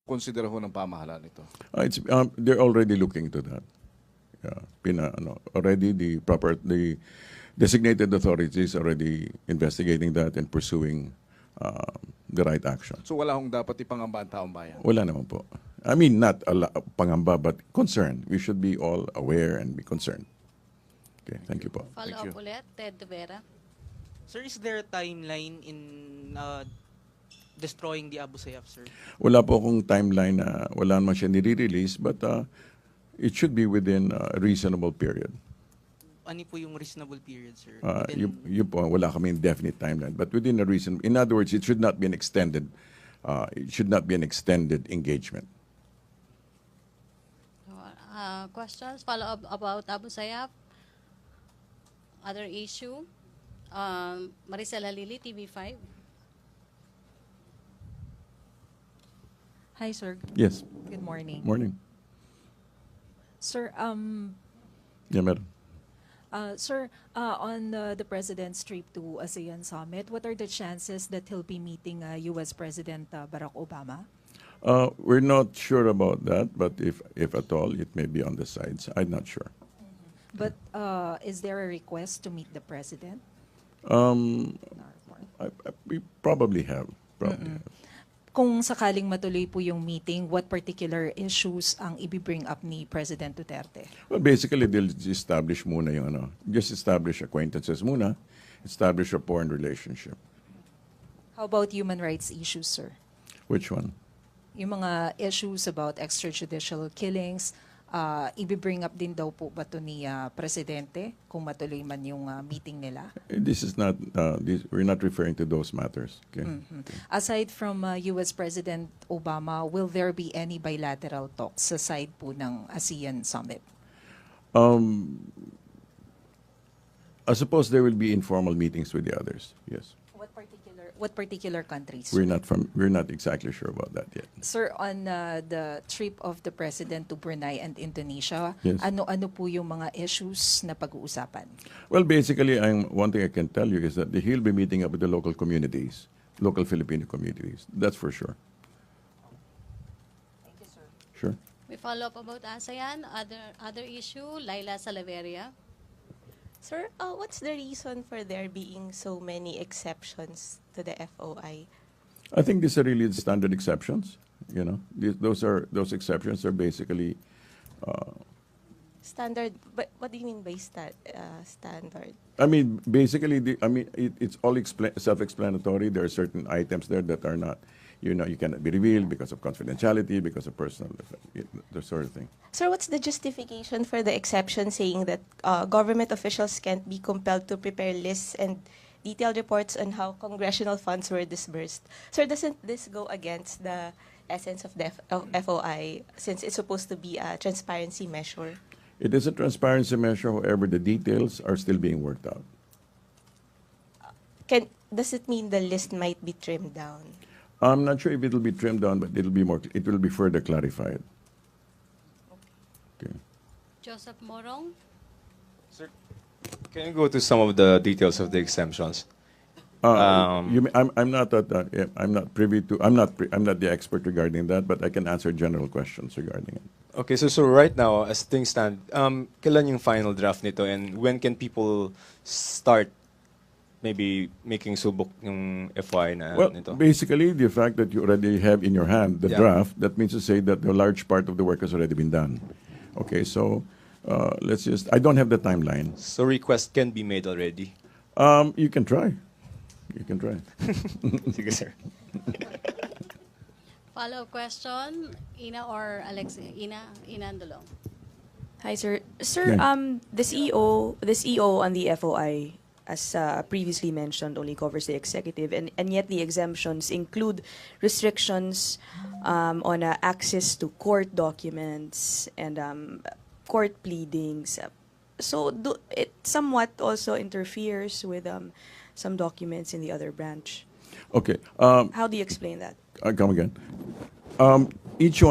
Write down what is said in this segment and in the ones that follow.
konsidera ho ng pamahalaan ito? They're already looking to that. Already the designated authorities already investigating that and pursuing the right action. So wala hong dapat ipangamba ang taong bayan? Wala naman po. I mean, not pangamba, but concerned. We should be all aware and be concerned. Okay, thank you po. Thank you. Follow up ulit, Ted De Vera. Sir, is there a timeline in destroying the Abu Sayyaf, sir? Wala po akong timeline na wala naman siya nire-release, but it should be within a reasonable period. Ano po yung reasonable period, sir? Yun po, wala kami definite timeline, but within a reason. In other words, it should not be an extended. It should not be an extended engagement. Questions? Follow up about Abu Sayyaf? Other issue? Maricela Lili, TV5. Hi, sir. Yes. Good morning. Morning. Sir, Yeah, madam. sir, on the President's trip to ASEAN Summit, what are the chances that he'll be meeting U.S. President Barack Obama? We're not sure about that, but if at all, it may be on the sides. I'm not sure. But is there a request to meet the President? We probably have. Probably have. Kung sakaling matuloy po yung meeting, what particular issues ang i-bring up ni President Duterte? Well, basically, they'll establish muna yung just establish acquaintances muna, establish a foreign relationship. How about human rights issues, sir? Which one? Yung mga issues about extrajudicial killings, i-bring up din daw po ba ito ni Presidente kung matuloy man yung meeting nila? This is not, we're not referring to those matters. Okay? Aside from U.S. President Obama, will there be any bilateral talks sa side po ng ASEAN Summit? I suppose there will be informal meetings with the others. Yes. What particular countries? We're not exactly sure about that yet. Sir, on the trip of the President to Brunei and Indonesia, Yes. ano po yung mga issues na pag-uusapan? Well, basically, one thing I can tell you is that he'll be meeting up with the local communities, local Filipino communities. That's for sure. Thank you, sir. Sure. We follow up about ASEAN. Other issue, Laila Salaveria. Sir, what's the reason for there being so many exceptions to the FOI? I think these are really the standard exceptions. Those exceptions are basically Standard, but what do you mean by standard? I mean, basically, it's all self-explanatory. There are certain items there that are not, you cannot be revealed because of confidentiality, because of personal, the sort of thing. Sir, what's the justification for the exception saying that government officials can't be compelled to prepare lists and detailed reports on how congressional funds were disbursed? Sir, doesn't this go against the essence of the FOI since it's supposed to be a transparency measure? It is a transparency measure, however, the details are still being worked out. Does it mean the list might be trimmed down? I'm not sure if it will be trimmed down, but it will be further clarified. Okay. Joseph Morong. Sir, can you go to some of the details of the exemptions? I'm not privy to. I'm not the expert regarding that, but I can answer general questions regarding it. Okay, so right now, as things stand, kailan yung final draft nito, and when can people start maybe making subok yung FY na Well, nito? basically, the fact that you already have in your hand the Yeah. draft, that means to say that the large part of the work has already been done. Okay, so I don't have the timeline. So request can be made already? You can try. You can try. Sige, sir. Follow-up question, Ina or Alex? Ina Andolong. Hi, sir. Sir, Yeah. the CEO on the FOI, as previously mentioned, only covers the executive, and yet the exemptions include restrictions on access to court documents and court pleadings. So it somewhat also interferes with some documents in the other branch. Okay. How do you explain that? Come again. Each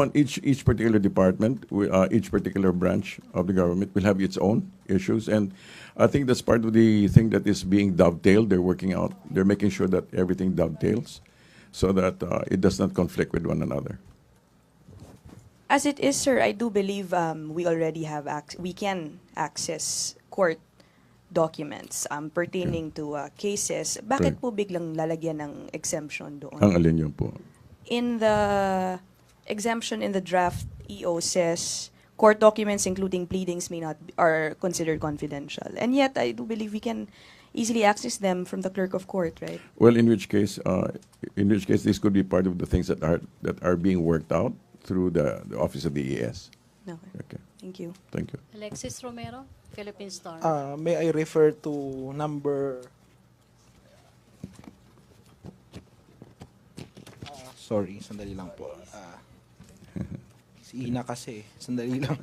particular department, each particular branch of the government will have its own issues, and I think that's part of the thing that is being dovetailed. They're working out. They're making sure that everything dovetails, so that it does not conflict with one another. As it is, sir, I do believe we already have we can access court documents pertaining to cases. Bakit Right. po biglang lalagyan ng exemption doon? Ang alin yun po? In the exemption in the draft, EO says court documents including pleadings may not are considered confidential. And yet, I do believe we can easily access them from the clerk of court, right? Well, in which case, this could be part of the things that are being worked out through the office of the ES. Okay. Okay, Thank you. thank you. Alexis Romero, Philippine Star. May I refer to number... sorry, sandali lang po. Si Ina kasi, sandali lang.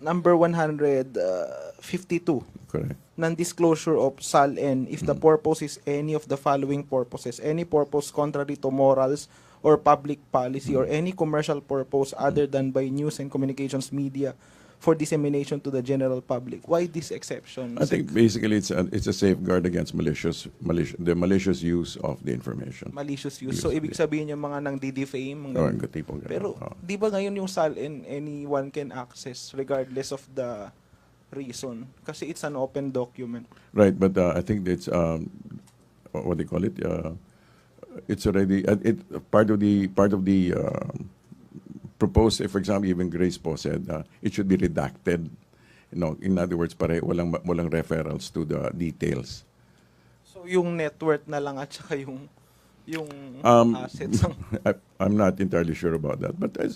Number 152. Correct. Non-disclosure of SALN if the purpose is any of the following purposes. Any purpose contrary to morals or public policy or any commercial purpose other than by news and communications media for dissemination to the general public. Why this exception? I think basically it's a safeguard against the malicious use of the information. Malicious use. So, ibig sabihin yung mga nang di-defame. Or yung tipong ganun. Pero, Oo. di ba ngayon yung SALN, anyone can access regardless of the reason? Kasi it's an open document. Right, but I think it's what they call it. It's already part of the proposed. For example, even Grace po said it should be redacted. In other words, walang referrals to the details. So, yung net worth na lang at saka yung assets. I'm not entirely sure about that, but I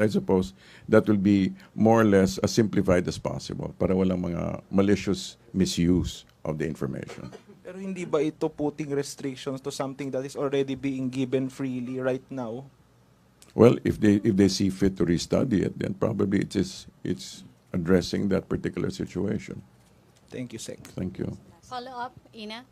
suppose that will be more or less as simplified as possible para walang mga malicious misuse of the information. Pero hindi ba ito putting restrictions to something that is already being given freely right now? Well, if they see fit to restudy it, then probably it's addressing that particular situation. Thank you, Sec. Thank you. Follow up, Ina.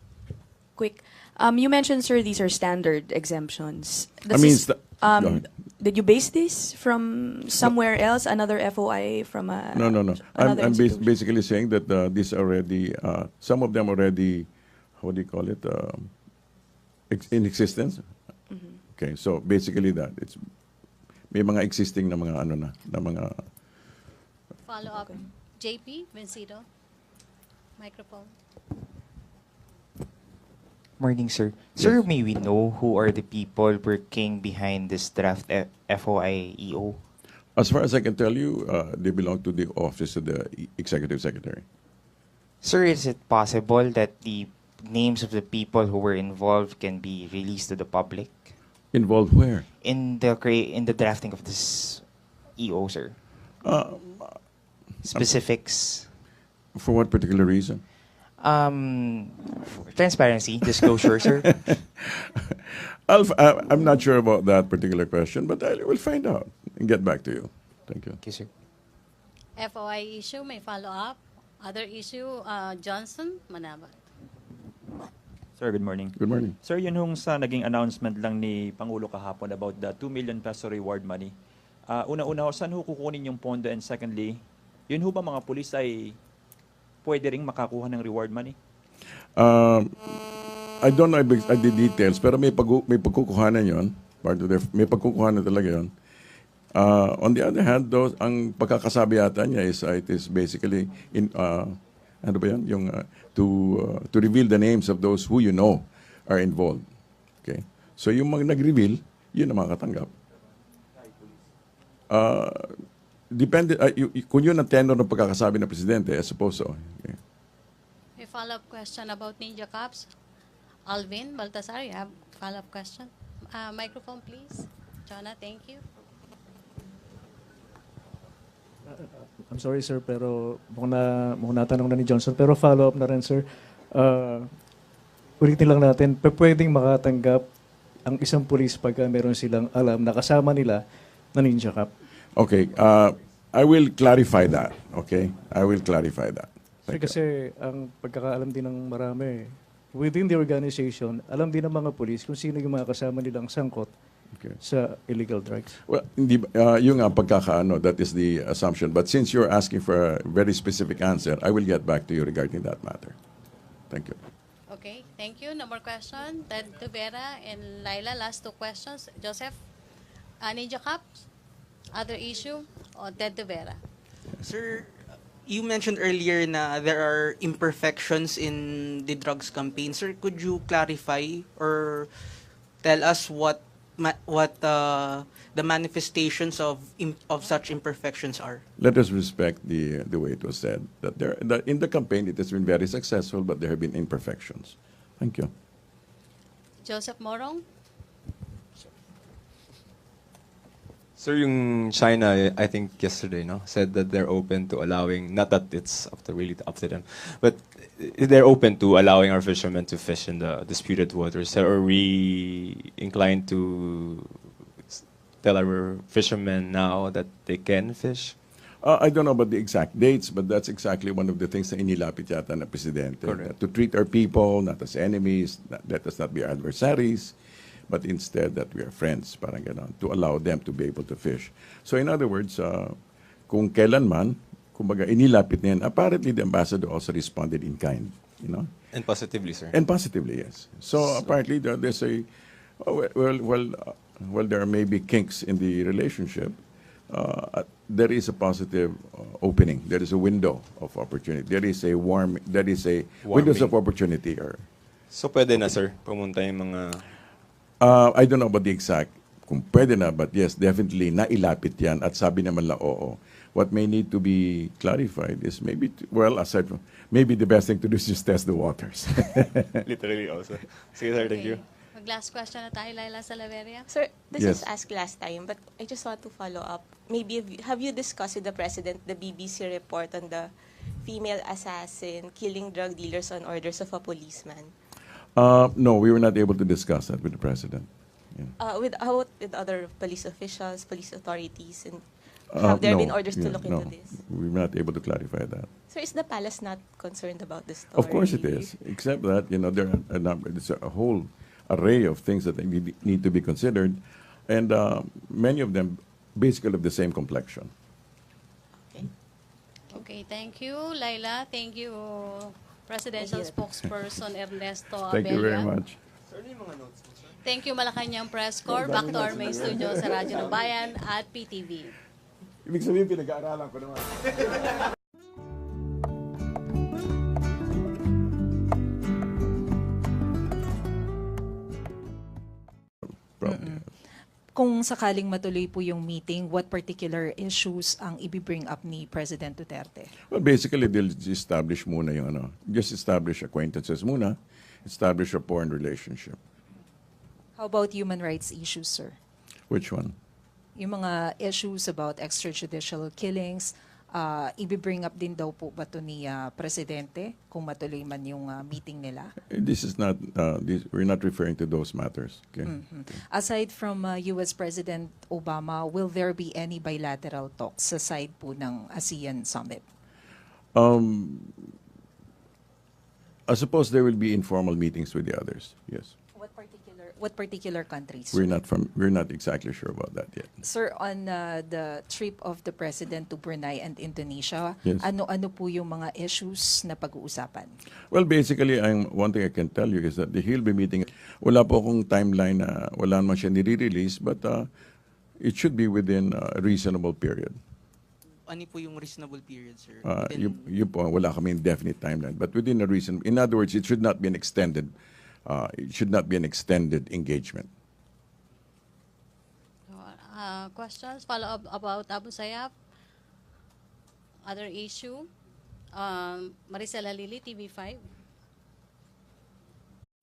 Quick. You mentioned, sir, these are standard exemptions. I mean, go ahead. Did you base this from somewhere else, another FOI from a No. another I'm institution? basically saying that these already, some of them already, how do you call it, in existence. Okay, so basically that it's may mga existing na mga na mga. Follow up, JP Vencido. Microphone. Morning, sir. Sir, may we know who are the people working behind this draft FOI-EO? As far as I can tell you, they belong to the office of the executive secretary. Sir, is it possible that the names of the people who were involved can be released to the public? Involved where? In the drafting of this EO, sir? Specifics? For what particular reason? Transparency, disclosure, sir. I'm not sure about that particular question, but I will find out and get back to you. Thank you. Thank you, sir. FOI issue, may follow up. Other issue, Johnson, Manabat. Sir, good morning. Good morning. Sir, yun hong sa naging announcement lang ni Pangulo kahapon about the 2 million peso reward money. Una-una ho, saan ho kukunin yung pondo? And secondly, yun ho ba mga pulis ay pwede ring makakuha ng reward money? I don't know the details, pero may pagkukuhanan yon. May pagkukuhanan talaga yon. On the other hand, though, ang pagkakasabi yata niya is it is basically ano ba yan? Yung to reveal the names of those who you know are involved. Okay? So yung mga nag-reveal, yun ang makatanggap. Depende, kung yun ang tenor ng pagkakasabi ng presidente, I suppose so. Okay. May follow-up question about Ninja Cops. Alvin Baltasar, you have follow-up question? Microphone, please. Jonah, thank you. I'm sorry, sir, pero mukhang natanong na ni Johnson. Pero follow-up na rin, sir. Ulitin lang natin, pwedeng makatanggap ang isang pulis pagka meron silang alam na kasama nila na Ninja Cop. Okay. I will clarify that. Okay? I will clarify that. Kasi ang pagkakaalam din ng marami, within the organization, alam din ng mga pulis kung sino yung mga kasama nilang sangkot sa illegal drugs. Well, hindi, yung pagkakaano, that is the assumption. But since you're asking for a very specific answer, I will get back to you regarding that matter. Thank you. Okay, thank you. No more question. Ted Tuvera and Laila, last two questions. Joseph, Ninja Cops? Other issue? O Ted De Vera. Sir, you mentioned earlier na there are imperfections in the drugs campaign. Sir, could you clarify or tell us what the manifestations of such imperfections are? Let us respect the way it was said, that in the campaign it has been very successful, but there have been imperfections. Thank you. Joseph Morong. Sir, yung China, I think yesterday, no, said that they're open to allowing, not that it's up to them, but they're open to allowing our fishermen to fish in the disputed waters. So are we inclined to tell our fishermen now that they can fish? I don't know about the exact dates, but that's exactly one of the things na inilapit yata na Presidente. Correct. To treat our people not as enemies, let us not be adversaries, but instead that we are friends, parang gano'n, to allow them to be able to fish. So in other words, kung kailanman, kumbaga inilapit na yan, apparently the ambassador also responded in kind, you know? And positively, sir. And positively, yes. So apparently there's a, well, there may be kinks in the relationship. There is a positive opening. There is a window of opportunity. There is a windows of opportunity. So pwede na, sir, pumunta yung mga... I don't know about the exact kung pwede na, but yes, definitely nailapit yan at sabi naman lang oo. What may need to be clarified is maybe, aside from, maybe the best thing to do is just test the waters. Literally also. Sige, sir, thank you. Mag-last question na tayo, Laila Salaveria. Sir, this Yes. was asked last time, but I just want to follow up. Maybe have you discussed with the President the BBC report on the female assassin killing drug dealers on orders of a policeman? No, we were not able to discuss that with the President. Yeah. With other police officials, police authorities, and have there No, been orders to yeah, look no. into this? We were not able to clarify that. Sir, is the palace not concerned about this story? Of course it is, except that, there are a number, there's a whole array of things that need to be considered, and many of them basically have the same complexion. Okay, thank you, Laila. Thank you, Presidential Spokesperson Ernesto Abella. Thank you very much. Thank you, Malacanang Press Corps. Back to our main studio sa Radyo ng Bayan at PTV. Ibig sabihin, pinag-aaralan ko naman. Kung sakaling matuloy po yung meeting, what particular issues ang ibibring up ni President Duterte? Well, basically, they'll establish muna yung just establish acquaintances muna, establish a foreign relationship. How about human rights issues, sir? Which one? Yung mga issues about extrajudicial killings, ibibring up din daw po ba ito ni Presidente kung matuloy man yung meeting nila? This is not, we're not referring to those matters. Okay? Aside from US President Obama, will there be any bilateral talks sa side po ng ASEAN Summit? I suppose there will be informal meetings with the others, yes. What particular countries? We're not exactly sure about that yet. Sir, on the trip of the President to Brunei and Indonesia, Yes. ano po yung mga issues na pag-uusapan? Well, basically, one thing I can tell you is that he'll be meeting. Wala po akong timeline na wala naman siya nire-release, but it should be within a reasonable period. Ano po yung reasonable period, sir? Yun po, wala kami definite timeline, but within a reason. In other words, it should not be an extended. It should not be an extended engagement. Questions? Follow-up about Abu Sayyaf? Other issue? Maricela Lili, TV5.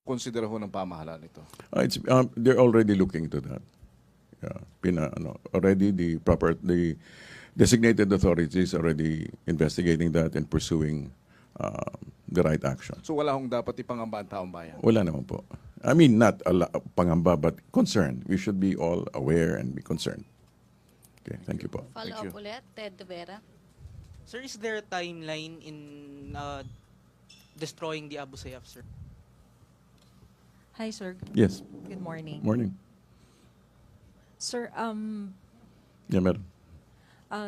Konsidera ho ng pamahalaan ito. They're already looking to that. Already the designated authorities already investigating that and pursuing the right action. So wala hong dapat ipangamba ang taong bayan? Wala naman po. I mean, not pangamba, but concerned. We should be all aware and be concerned. Okay, thank you po. Follow-up ulit, Ted De Vera. Sir, is there a timeline in destroying the Abu Sayyaf, sir? Hi, sir. Yes. Good morning. Morning. Sir, Yeah, meron.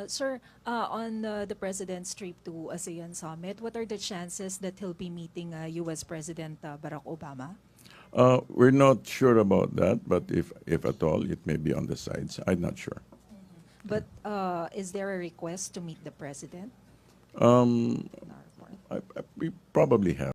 Sir, on the President's trip to ASEAN Summit, what are the chances that he'll be meeting U.S. President Barack Obama? We're not sure about that, but if at all, it may be on the sides. I'm not sure. But is there a request to meet the president? Um, In our report? we probably have.